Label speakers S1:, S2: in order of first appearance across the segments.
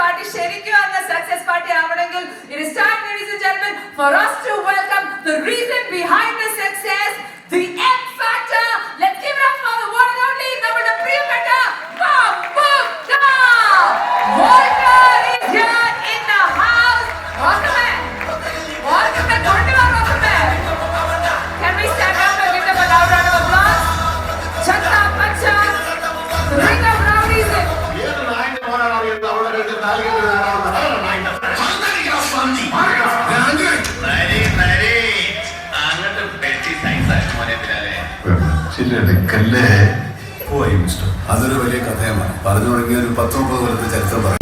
S1: party ശരിക്കും അങ്ങ് success party ആവണമെങ്കിൽ it is time, ladies and gentlemen, for us to welcome the reason behind the success, the X factor. Let's give it up for the one and only നമ്മുടെ പ്രിയപ്പെട്ട Mammukka. Volker is here in the house. Welcome back. Welcome back. Can we stand up and give them a loud round of applause? Chatta Pacha, the ring of rowdies.
S2: അതൊരു വലിയ കഥയാണ്. പറഞ്ഞു തുടങ്ങിയ ഒരു 10-30 കൊല്ലത്തെ ചരിത്രം പറയാം.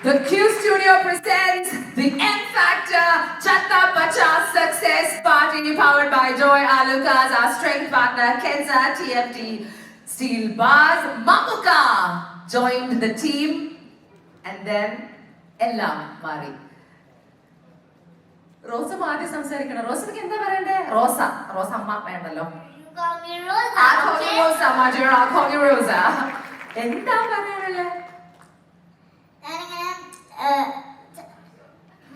S1: The Q Studio presents the M Factor Chatta Pacha Success Party, powered by Joy Alucas, our strength partner Kenza TFT Steel Bars. Mമ്മൂക്ക joined the team and then എല്ലാം മാറി. റോസ ആദ്യം സംസാരിക്കണം. റോസക്ക് എന്താ പറയണ്ടേ? റോസ അമ്മ വേണ്ടല്ലോ. റോസ എന്താ പറയാനുള്ളത്?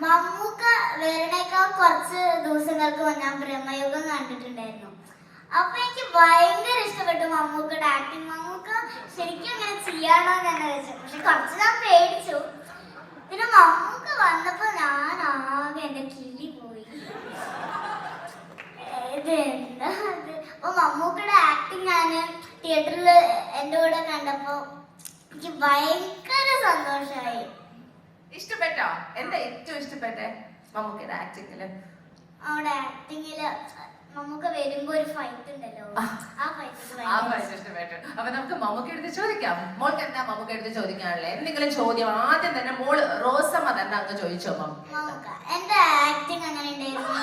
S3: മമ്മൂക്ക വേറെക്കാൾ കുറച്ച് ദിവസങ്ങൾക്ക് ഞാൻ ബ്രഹ്മയുഗം കണ്ടിട്ടുണ്ടായിരുന്നു. അപ്പൊ എനിക്ക് ഭയങ്കര ഇഷ്ടപ്പെട്ടു മമ്മൂക്കയുടെ ആക്ടിങ്. മമ്മൂക്ക ശരിക്കും അങ്ങനെ ചെയ്യാണോ എന്ന് വെച്ചു. പക്ഷെ കുറച്ച് ഞാൻ പേടിച്ചു. പിന്നെ മമ്മൂക്ക വന്നപ്പോ ഞാൻ ആകെ എന്റെ കിളി പോയി. ഇതെന്താ അത്? അപ്പൊ മമ്മൂക്കയുടെ ആക്ടിങ് ഞാൻ തിയേറ്ററിൽ എന്റെ കൂടെ കണ്ടപ്പോ എനിക്ക് ഭയങ്കര സന്തോഷമായി.
S1: ഇഷ്ടപ്പെട്ടോ? എന്താ ഏറ്റവും ഇഷ്ടപ്പെട്ടെ മമ്മൂക്കയുടെ ആക്ടിങ്ങില്?
S3: അവിടെ ആക്ടിങ്ങില് മമ്മൂക്ക വരുമ്പോ ഒരു ഫൈറ്റ് ഉണ്ടല്ലോ, ആ ഫൈറ്റ്
S1: ഇഷ്ടപ്പെട്ടു. അപ്പൊ നമുക്ക് മമ്മൂക്ക എടുത്ത് ചോദിക്കാം. മോൾക്ക് എന്താ മമ്മൂക്ക എടുത്ത് ചോദിക്കാനുള്ളത്? എന്തെങ്കിലും ചോദ്യം ആദ്യം തന്നെ മോള് റോസമ്മ തന്നെ അങ്ങ് ചോദിച്ചോ.
S3: മമ്മൂക്ക എന്റെ ആക്ടിങ് അങ്ങനെ ഉണ്ടായിരുന്നു?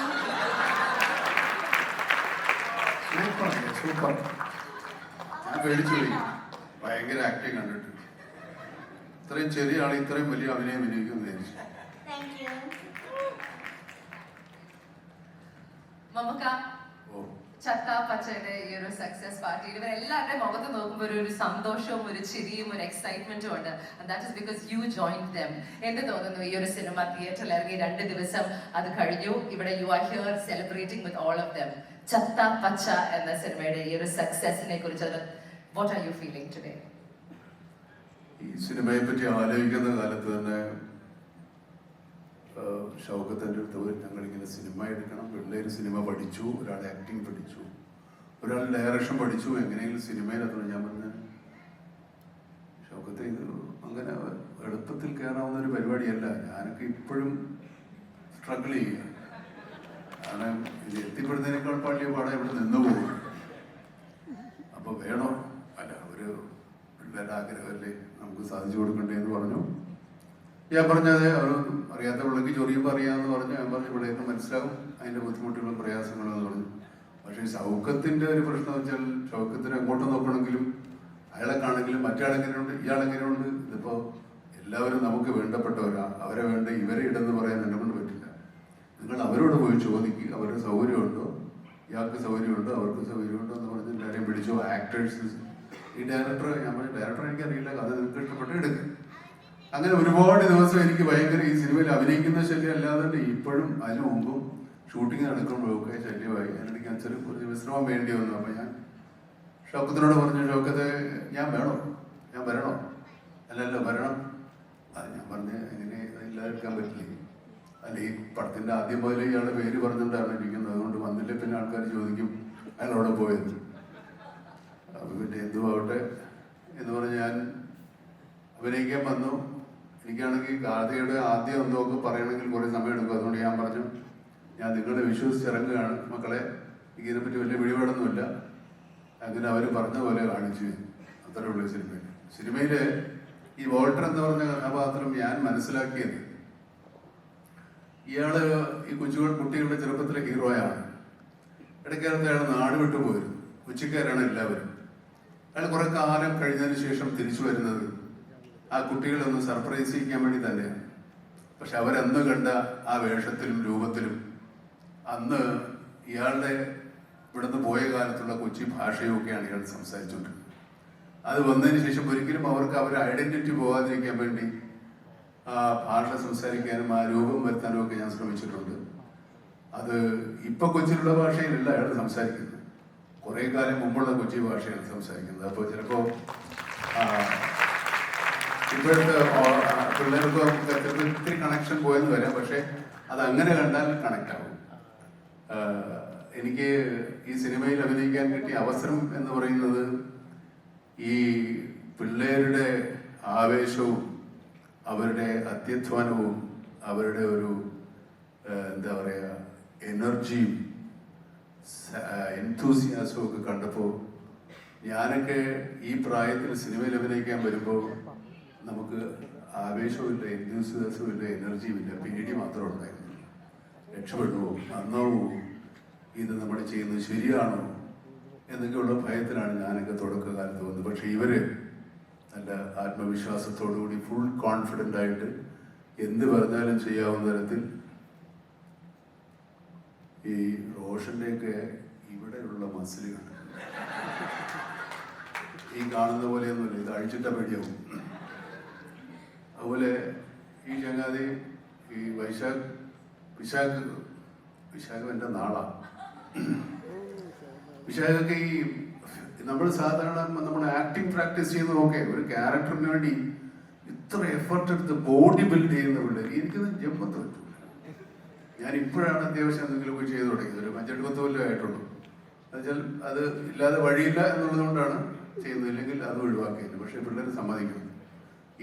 S2: ഭയങ്കര ആക്ടിങ് കണ്ടിട്ട് ഇത്രയും ചെറിയ ആൾ ഇത്രയും വലിയ അഭിനയം വിനിയോഗിക്കുന്നു.
S1: മമ്മൂക്ക ചത്ത പച്ചയുടെ ഈ ഒരു സക്സസ് പാർട്ടിയിൽ ഇവരെല്ലാവരുടെ മുഖത്ത് നോക്കുമ്പോൾ ഒരു സന്തോഷവും ഒരു ചിരിയും ഒരു എക്സൈറ്റ്മെന്റും ഉണ്ട്. That is because you joined dum. എന്ത് തോന്നുന്നു? ഈ ഒരു സിനിമ തിയേറ്ററിൽ ഇറങ്ങി 2 ദിവസം അത് കഴിഞ്ഞു. ഇവിടെ you are here celebrating with all of them. ചത്ത പച്ച എന്ന സിനിമയുടെ ഈ ഒരു സക്സസിനെ കുറിച്ച് what are you feeling today?
S2: ഈ സിനിമയെ പറ്റി ആലോചിക്കുന്ന കാലത്ത് തന്നെ ഷൗക്കത്തിൻ്റെ അടുത്ത് ഞങ്ങളിങ്ങനെ സിനിമ എടുക്കണം, പിള്ളേർ സിനിമ പഠിച്ചു, ഒരാൾ ആക്ടിങ് പഠിച്ചു, ഒരാൾ ഡയറക്ഷൻ പഠിച്ചു, എങ്ങനെയെങ്കിലും സിനിമയിലെത്തണം. ഞാൻ പറഞ്ഞ ഷൗക്കത്തെ ഇത് അങ്ങനെ എളുപ്പത്തിൽ കയറാവുന്ന ഒരു പരിപാടിയല്ല. ഞാനൊക്കെ ഇപ്പോഴും സ്ട്രഗിൾ ചെയ്യുക. കാരണം ഇത് എത്തിപ്പെടുന്നതിനേക്കാൾ പള്ളിയ പാടെ ഇവിടെ നിന്ന് പോകും. അപ്പോൾ വേണോ അല്ല, ഒരു പിള്ളേരുടെ ആഗ്രഹമല്ലേ നമുക്ക് സാധിച്ചു കൊടുക്കണ്ടേ എന്ന് പറഞ്ഞു. ഞാൻ പറഞ്ഞത് അവർ അറിയാത്ത പിള്ളേക്ക് ചൊറിയുമ്പോൾ അറിയാമെന്ന് പറഞ്ഞു. ഞാൻ പറഞ്ഞു പിള്ളേർക്ക് മനസ്സിലാവും അതിൻ്റെ ബുദ്ധിമുട്ടുകളും പ്രയാസങ്ങളും എന്ന് പറഞ്ഞു. പക്ഷേ ഷൗക്കത്തിൻ്റെ ഒരു പ്രശ്നം വെച്ചാൽ ഷൗക്കത്തിന് എങ്ങോട്ട് നോക്കണമെങ്കിലും അയാളെക്കാണെങ്കിലും മറ്റാളെങ്ങനെയുണ്ട് ഇയാളെങ്ങനെയുണ്ട്. ഇതിപ്പോൾ എല്ലാവരും നമുക്ക് വേണ്ടപ്പെട്ടവരാ. അവരെ വേണ്ട ഇവരെ ഇടെന്ന് പറയാൻ എന്നെ കൊണ്ട് പറ്റില്ല. നിങ്ങൾ അവരോട് പോയി ചോദിക്കുക, അവരുടെ സൗകര്യമുണ്ടോ, ഇയാൾക്ക് സൗകര്യമുണ്ടോ, അവർക്ക് സൗകര്യമുണ്ടോ എന്ന് പറഞ്ഞ് എല്ലാവരെയും പിടിച്ചോ. ആക്ടേഴ്സ്, ഈ ഡയറക്ടർ, ഞാൻ പറഞ്ഞു ഡയറക്ടർ എനിക്കറിയില്ല, കഥ നിങ്ങൾക്ക് ഇഷ്ടപ്പെട്ട് എടുക്കുക. അങ്ങനെ ഒരുപാട് ദിവസം എനിക്ക് ഭയങ്കര ഈ സിനിമയിൽ അഭിനയിക്കുന്ന ശല്യം അല്ലാതെ തന്നെ ഇപ്പോഴും അതിന് മുമ്പും ഷൂട്ടിങ് നടക്കുമ്പോഴൊക്കെ ശല്യമായി. എനിക്ക് അച്ഛന് കുറച്ച് വിശ്രമം വേണ്ടി വന്നു. അപ്പം ഞാൻ ഷൗക്കത്തിനോട് പറഞ്ഞു, ഷൗക്കത്തെ ഞാൻ വേണോ, ഞാൻ വരണോ? അല്ലല്ലോ വരണം. അത് ഞാൻ പറഞ്ഞ് എങ്ങനെ ഇല്ലാതിരിക്കാൻ പറ്റില്ല. അല്ല ഈ പടത്തിൻ്റെ ആദ്യം മുതൽ ഇയാളുടെ പേര് പറഞ്ഞിട്ടാണ് ഇരിക്കുന്നത്. അതുകൊണ്ട് വന്നില്ലേ പിന്നെ ആൾക്കാർ ചോദിക്കും അയാളവിടെ പോയത്. അപ്പം പിന്നെ എന്തുമാവട്ടെ എന്ന് പറഞ്ഞ് ഞാൻ അഭിനയിക്കാൻ വന്നു. എനിക്കാണെങ്കിൽ ഗാഥയുടെ ആദ്യം എന്തൊക്കെ പറയണമെങ്കിൽ കുറേ സമയം എടുക്കും. അതുകൊണ്ട് ഞാൻ പറഞ്ഞു, ഞാൻ നിങ്ങളെ വിശ്വസിച്ചിറങ്ങുകയാണ് മക്കളെ, ഇതിനെപ്പറ്റി വലിയ പിടിപാടൊന്നുമില്ല. അങ്ങനെ അവർ പറഞ്ഞ പോലെ കാണിച്ചു. അത്രേ ഉള്ളൂ സിനിമയിൽ ഈ വോൾട്ടർ എന്ന് പറഞ്ഞ കഥാപാത്രം ഞാൻ മനസ്സിലാക്കിയത്, ഇയാള് ഈ കുട്ടികളുടെ ചെറുപ്പത്തിലെ ഹീറോയാണ്. ഇടയ്ക്കാലത്ത് അയാൾ നാട് വിട്ടുപോയിരുന്നു. കൊച്ചിക്കാരാണ് എല്ലാവരും. അയാൾ കുറെ കാലം കഴിഞ്ഞതിന് ശേഷം തിരിച്ചു വരുന്നത് ആ കുട്ടികളെ ഒന്ന് സർപ്രൈസ് ചെയ്യിക്കാൻ വേണ്ടി തന്നെയാണ്. പക്ഷെ അവരന്ന് കണ്ട ആ വേഷത്തിലും രൂപത്തിലും അന്ന് ഇയാളുടെ ഇവിടുന്ന് പോയ കാലത്തുള്ള കൊച്ചി ഭാഷയൊക്കെയാണ് ഇയാൾ സംസാരിച്ചുകൊണ്ടിരുന്നത്. അത് വന്നതിന് ശേഷം ഒരിക്കലും അവർക്ക് അവരുടെ ഐഡന്റിറ്റി പോകാതിരിക്കാൻ വേണ്ടി ആ ഭാഷ സംസാരിക്കാനും ആ രൂപം വരുത്താനും ഒക്കെ ഞാൻ ശ്രമിച്ചിട്ടുണ്ട്. അത് ഇപ്പൊ കൊച്ചിയിലുള്ള ഭാഷയിലല്ല അയാൾ സംസാരിക്കുന്നത്, കുറെ കാലം മുമ്പുള്ള കൊച്ചി ഭാഷയാണ് സംസാരിക്കുന്നത്. അപ്പോൾ ചിലപ്പോ ഇപ്പോഴത്തെ പിള്ളേർക്ക് ഒത്തിരി കണക്ഷൻ പോയെന്ന് വരാം, പക്ഷെ അത് അങ്ങനെ കണ്ടാൽ കണക്ട് ആവും. എനിക്ക് ഈ സിനിമയിൽ അഭിനയിക്കാൻ കിട്ടിയ അവസരം എന്ന് പറയുന്നത് ഈ പിള്ളേരുടെ ആവേശവും അവരുടെ അത്യധ്വാനവും അവരുടെ ഒരു എന്താ പറയുക എനർജിയും എൻതൂസിയാസവും ഒക്കെ കണ്ടപ്പോൾ ഞാനൊക്കെ ഈ പ്രായത്തിൽ സിനിമയിൽ അഭിനയിക്കാൻ വരുമ്പോൾ നമുക്ക് ആവേശവും ഇല്ല, എൻതൂസിയാസവും ഇല്ല, എനർജിയും ഇല്ല, പേടി മാത്രമേ ഉണ്ടായിരുന്നു. രക്ഷപ്പെടുമോ, നന്നാവോ, ഇത് നമ്മൾ ചെയ്യുന്നത് ശരിയാണോ എന്നൊക്കെയുള്ള ഭയത്തിലാണ് ഞാനൊക്കെ തുടക്കകാലത്ത് വന്നത്. പക്ഷെ ഇവര് നല്ല ആത്മവിശ്വാസത്തോടുകൂടി ഫുൾ കോൺഫിഡൻ്റ് ആയിട്ട് എന്ത് പറഞ്ഞാലും ചെയ്യാവുന്ന തരത്തിൽ. ഈ റോഷൻ്റെയൊക്കെ ഇവിടെയുള്ള മസിലുകൾ ഈ കാണുന്ന പോലെയൊന്നുമില്ല, ഇത് അഴിച്ചിട്ട പേടിയാവും. അതുപോലെ ഈ ചങ്ങാതി ഈ വിശാഖ് എൻ്റെ നാളാണ്. വിശാഖൊക്കെ ഈ നമ്മൾ സാധാരണ നമ്മൾ ആക്ടിങ് പ്രാക്ടീസ് ചെയ്യുന്നത് നോക്കെ ഒരു ക്യാരക്ടറിന് വേണ്ടി ഇത്ര എഫർട്ട് എടുത്ത് ബോഡി ബിൽഡ് ചെയ്യുന്ന പിള്ളേർ എനിക്കൊന്നും ജമ്പത്ത് പറ്റും. ഞാൻ ഇപ്പോഴാണ് അത്യാവശ്യം എന്തെങ്കിലുമൊക്കെ ചെയ്തു തുടങ്ങിയത്, ഒരു 5-8 കൊല്ലം ആയിട്ടുള്ളൂ. എന്നുവെച്ചാൽ അത് ഇല്ലാതെ വഴിയില്ല എന്നുള്ളത് കൊണ്ടാണ് ചെയ്യുന്നത്, ഇല്ലെങ്കിൽ അത് ഒഴിവാക്കിയത്. പക്ഷെ പിള്ളേർ സമ്മതിക്കണം.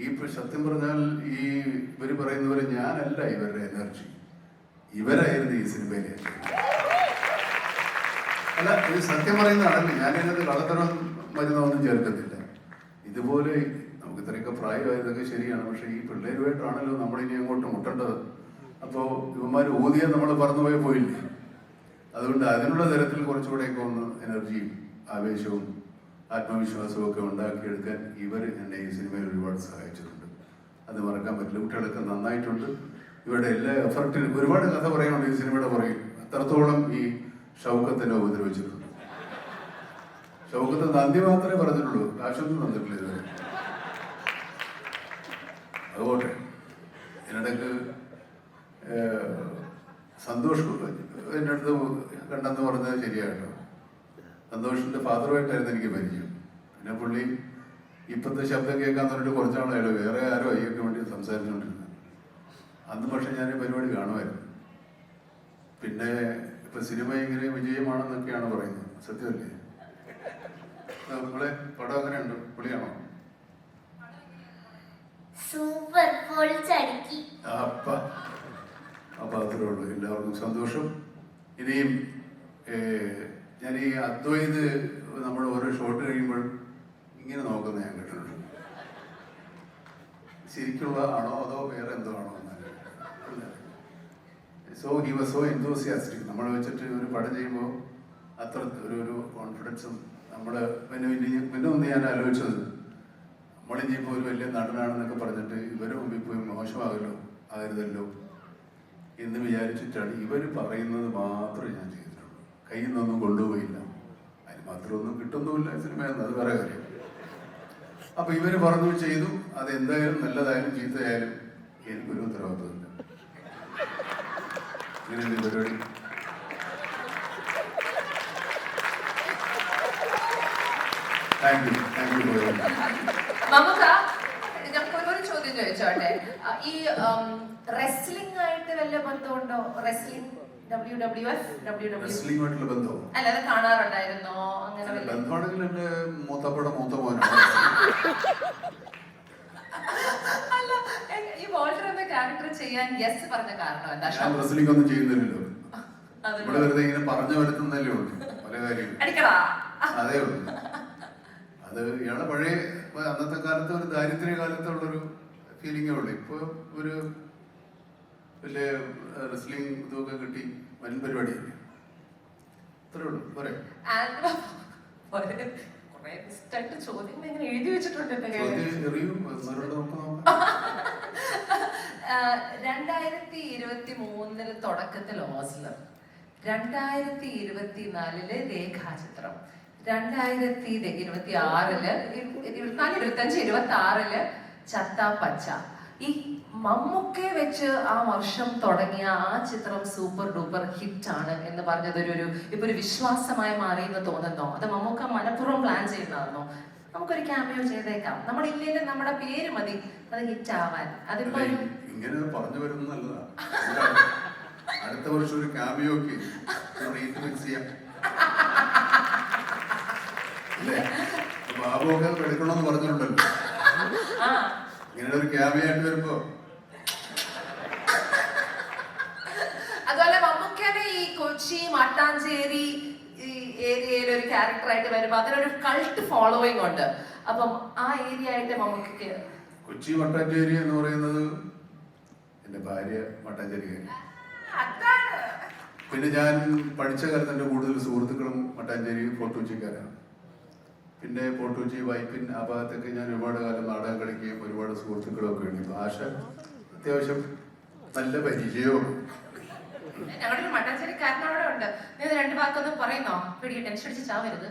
S2: ഈ സത്യം പറഞ്ഞാൽ ഈ ഇവർ പറയുന്ന പോലെ ഞാനല്ല ഇവരുടെ എനർജി, ഇവരായിരുന്നു ഈ സിനിമയിലെ. അല്ല, ഇത് സത്യം പറയുന്നതാണല്ലേ, ഞാനതിനകത്ത് കള്ളത്തരം മരുന്നൊന്നും ചേർക്കത്തില്ല. ഇതുപോലെ നമുക്ക് ഇത്രയൊക്കെ പ്രായമായതൊക്കെ ശരിയാണ്, പക്ഷെ ഈ പിള്ളേരുമായിട്ടാണല്ലോ നമ്മളിനി അങ്ങോട്ട് മുട്ടേണ്ടത്. അപ്പോൾ ഇവന്മാർ ഊതിയാൽ നമ്മൾ പറന്നുപോയി പോയില്ലേ. അതുകൊണ്ട് അതിനുള്ള തരത്തിൽ കുറച്ചുകൂടെയൊക്കെ ഒന്ന് എനർജിയും ആവേശവും ആത്മവിശ്വാസവും ഒക്കെ ഉണ്ടാക്കിയെടുക്കാൻ ഇവർ എന്നെ ഈ സിനിമയിൽ ഒരുപാട് സഹായിച്ചിട്ടുണ്ട്. അത് മറക്കാൻ പറ്റില്ല. കുട്ടികളൊക്കെ നന്നായിട്ടുണ്ട്. ഇവരുടെ എല്ലാ എഫർട്ടിനും ഒരുപാട് കഥ പറയാനുണ്ട് ഈ സിനിമയുടെ പുറകിൽ. അത്രത്തോളം ഈ ഷൗക്കത്തിനെ ഉപദ്രവിച്ചിട്ടുണ്ട്. ഷൗക്കത്ത് നന്ദി മാത്രമേ പറഞ്ഞിട്ടുള്ളൂ, കാശൊന്നും തന്നിട്ടില്ല ഇതുവരെ. അതുപോലെ ഇതിനിടയ്ക്ക് സന്തോഷ് എൻ്റെ അടുത്ത് കണ്ടെന്ന് പറഞ്ഞത് ശരിയായിട്ടോ. സന്തോഷിന്റെ ഫാദറുമായിട്ടായിരുന്നു എനിക്ക് പരിചയം. പിന്നെ പുള്ളി ഇപ്പോഴത്തെ ശബ്ദം കേൾക്കാൻ പറഞ്ഞിട്ട് കുറച്ചാളായാലോ വേറെ ആരോ അയ്യൊക്കെ വേണ്ടി സംസാരിച്ചുകൊണ്ടിരുന്നത്. അന്ന് പക്ഷെ ഞാൻ പരിപാടി കാണുമായിരുന്നു. പിന്നെ ഇപ്പൊ സിനിമ ഇങ്ങനെ വിജയമാണെന്നൊക്കെയാണ് പറയുന്നത്, സത്യമല്ലേ? നമ്മളെ പടം അങ്ങനെയുണ്ട്, പുള്ളിയാണോ?
S3: സൂപ്പർ പൊളിച്ചടുക്കി.
S2: അപ്പൊ അത്രേ ഉള്ളൂ. എല്ലാവർക്കും സന്തോഷം. ഇനിയും ഞാൻ ഈ അദ്വൈത് നമ്മൾ ഓരോ ഷോട്ട് കഴിയുമ്പോൾ ഇങ്ങനെ നോക്കുന്ന ഞാൻ കേട്ടിട്ടുണ്ട്. ശരിക്കുള്ള ആണോ അതോ വേറെ എന്തോ ആണോ എന്നല്ല. He was so enthusiastic. നമ്മൾ വെച്ചിട്ട് ഒരു പടം ചെയ്യുമ്പോൾ അത്ര ഒരു കോൺഫിഡൻസും നമ്മൾ പിന്നെ ഒന്ന് ഞാൻ ആലോചിച്ചത്, നമ്മളിനിയിപ്പോൾ ഒരു വലിയ നടനാണെന്നൊക്കെ പറഞ്ഞിട്ട് ഇവരെ മുമ്പിൽ പോയി മോശമാകല്ലോ ആകരുതല്ലോ എന്ന് വിചാരിച്ചിട്ടാണ് ഇവർ പറയുന്നത് മാത്രമേ ഞാൻ ചെയ്തിട്ടുള്ളൂ. കയ്യിൽ നിന്നൊന്നും കൊണ്ടുപോയില്ല. അതിന് മാത്രമൊന്നും കിട്ടുന്നുമില്ല സിനിമയെന്ന്, അത് വേറെ കാര്യം. അപ്പൊ ഇവര് പറഞ്ഞു ചെയ്തു. അത് എന്തായാലും നല്ലതായാലും ചീത്തയായാലും എനിക്കൊരു ഉത്തരവാദിത്വമില്ല. ഇങ്ങനെ പരിപാടി താങ്ക് യു.
S1: നമുക്ക് ഒരു ചോദ്യം ചോദിച്ചോട്ടെ. ഈ റെസ്ലിംഗ് ആയിട്ട് വല്ല ബന്ധമുണ്ടോ? റെസ്ലിംഗ്
S2: റെസ്ലിംഗുമായിട്ടുള്ള ബന്ധം
S1: അല്ല, അത് കാണാറുണ്ടായിരുന്നോ? അങ്ങനെ
S2: ബന്ധമാണെങ്കിൽ എന്റെ മൂത്ത മോനാണ്.
S1: അല്ല, ഈ വോൾട്ടർ എന്ന ക്യാരക്ടർ ചെയ്യാൻ യെസ് പറഞ്ഞ കാരണം എന്താ?
S2: ഞാൻ റെസ്ലിംഗ് ഒന്നും ചെയ്യുന്നില്ലല്ലോ. ഇവിടെ വെറുതെ ഇങ്ങനെ പറഞ്ഞു വരുത്തുന്നല്ലേ ഉള്ളൂ പല കാര്യങ്ങളും. അതേ ഉള്ളൂ. അത് ഇയാളെ പഴയ അന്നത്തെ കാലത്ത് ഒരു ദാരിദ്ര്യ കാലത്തുള്ളൊരു ഫീലിംഗേ ഉള്ളൂ. ഇപ്പൊ ഒരു വലിയ റെസ്ലിംഗ് ഇതൊക്കെ കിട്ടി, വൻ പരിപാടിയല്ലേ. അത്രേ ഉള്ളൂ. പോരെ?
S1: കുറെ ലിസ്റ്റായിട്ട് ചോദ്യങ്ങൾ ഇങ്ങനെ എഴുതി വെച്ചിട്ടുണ്ട് എന്റെ കയ്യിൽ.
S2: ചോദ്യം എറിയും, മറുപടി നമുക്ക് നോക്കാം.
S1: 2023 തുടക്കത്തിൽ ഓസ്ലർ, 2024 രേഖാചിത്രം, 2026 ചത്ത പച്ച. ഈ മമ്മൂക്കെ വെച്ച് ആ വർഷം തുടങ്ങിയ ആ ചിത്രം സൂപ്പർ ഡൂപ്പർ ഹിറ്റ് ആണ് എന്ന് പറഞ്ഞത് ഇപ്പൊ ഒരു വിശ്വാസമായി മാറി എന്ന് തോന്നുന്നോ? അത് മമ്മൂക്ക മനഃപൂർവ്വം പ്ലാൻ ചെയ്യുന്നതാണോ? നമുക്കൊരു ക്യാമിയോ ചെയ്തേക്കാം, നമ്മുടെ ഇല്ലെങ്കിൽ നമ്മുടെ പേര് മതി അത് ഹിറ്റ് ആവാൻ. അതിപ്പോ
S2: അല്ല, ഇങ്ങനെ പറഞ്ഞു വരുന്നത് നല്ലതാ. അടുത്ത വർഷം ഒരു ക്യാമിയോക്ക് റീമിക്സ് ചെയ്യാം അല്ലേ? ബാബുവൊക്കെ എടുക്കണമെന്ന് പറഞ്ഞിട്ടുണ്ടല്ലോ. ഇങ്ങനെ ഒരു ക്യാമിയോ ആയിട്ട് വരുമ്പോ
S1: അതുപോലെ മമ്മൂക്കയുടെ ഈ കൊച്ചി മട്ടാഞ്ചേരി ഈ ഏരിയയിൽ ഒരു ക്യാരക്ടറായിട്ട് വരുമ്പോ അതിനൊരു കൾട്ട് ഫോളോയിങ് ഉണ്ട്. അപ്പം ആ ഏരിയ ആയിട്ട് മമ്മൂക്കയ്ക്ക്
S2: കൊച്ചി മട്ടാഞ്ചേരി എന്ന് പറയുന്നത് എന്റെ ഭാര്യ മട്ടാഞ്ചേരിക്കാരി.
S1: അതാണ്.
S2: പിന്നെ ഞാൻ പഠിച്ച കാലത്ത് എൻ്റെ കൂടുതൽ സുഹൃത്തുക്കളും മട്ടാഞ്ചേരി ഫോർട്ട് കൊച്ചിക്കാരാണ്. പിന്നെ ഫോർട്ട് കൊച്ചി വൈപ്പിൻ ആ ഭാഗത്തൊക്കെ ഞാൻ ഒരുപാട് കാലം നാടകം കളിക്കുകയും ഒരുപാട് സുഹൃത്തുക്കളൊക്കെ ഉണ്ട്. ഭാഷ അത്യാവശ്യം നല്ല പരിചയവും.
S1: ഞങ്ങളുടെ ഒരു മട്ടാഞ്ചേരിക്കാരനോടെ ഉണ്ട്. നിങ്ങൾ രണ്ടു വാക്കൊന്നും പറയുന്നോ? പിടി ടെൻഷൻ അടിച്ച് ചാവരുത്.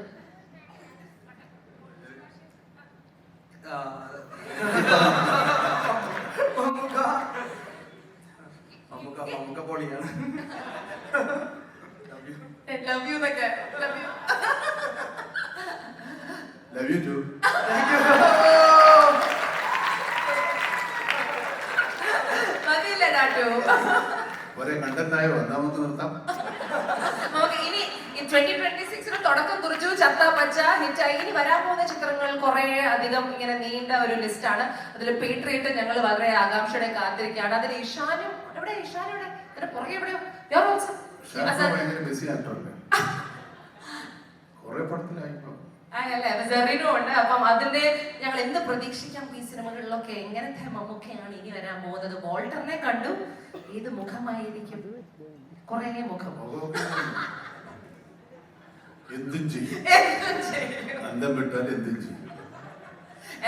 S4: മമ്മൂക്ക പൊളിയാണ്.
S1: ലവ് യു എന്നൊക്കെ. Love you.
S2: Love you too.
S1: മതിയില്ല ഡാറ്റു.
S2: ഒരേ കണ്ടന്റായോ വന്നാൽ നമുക്ക് നിർത്താം.
S1: നമുക്ക് ഇനി 2026 തുടക്കം കുറിച്ചു, ചത്ത പച്ച ഹിറ്റായി. ഇനി വരാൻ പോകുന്ന ചിത്രങ്ങൾ കുറെ അധികം ഇങ്ങനെ നീണ്ട ഒരു ലിസ്റ്റാണ്. അതിൽ പേട്രിയറ്റ് ഞങ്ങൾ വളരെ ആകാംക്ഷയോടെ കാത്തിരിക്കുകയാണ്. അതിൽ ഇഷാനും എവിടെ? ഇഷാനോടെ അതിന്റെ പുറകെ എവിടെയോ
S2: ഭയങ്കര ബിസി ആക്ടറല്ലേ, കുറെ പടത്തിലായിപ്പോ
S1: അങ്ങനല്ലേ സെറീനും ഉണ്ട്. അപ്പം അതിന്റെ ഞങ്ങൾ എന്ത് പ്രതീക്ഷിക്കാം ഈ സിനിമകളിലൊക്കെ? എങ്ങനത്തെ മമ്മൂക്കയാണ് ഇനി വരാൻ പോകുന്നത്? വോൾട്ടറിനെ കണ്ടു, ഏത് മുഖമായിരിക്കും? കുറെ മുഖം.
S2: എന്തും ചെയ്യും, അന്തം വിട്ടാൽ എന്തും ചെയ്യും.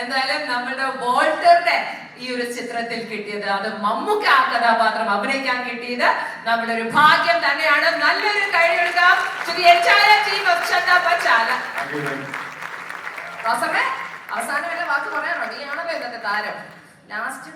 S1: എന്തായാലും നമ്മുടെ വോൾട്ടറിന്റെ ഈ ഒരു ചിത്രത്തിൽ കിട്ടിയത്, അത് മമ്മൂക്ക ആ കഥാപാത്രം അഭിനയിക്കാൻ കിട്ടിയത് നമ്മുടെ ഒരു ഭാഗ്യം തന്നെയാണ്. നല്ലൊരു കൈയെടുക്കാം to the entire team of ചത്ത പച്ച. അവസാനം എന്റെ വാക്ക് പറയാനോ? നീ ആണല്ലോ ഇന്നത്തെ താരം. ലാസ്റ്റ്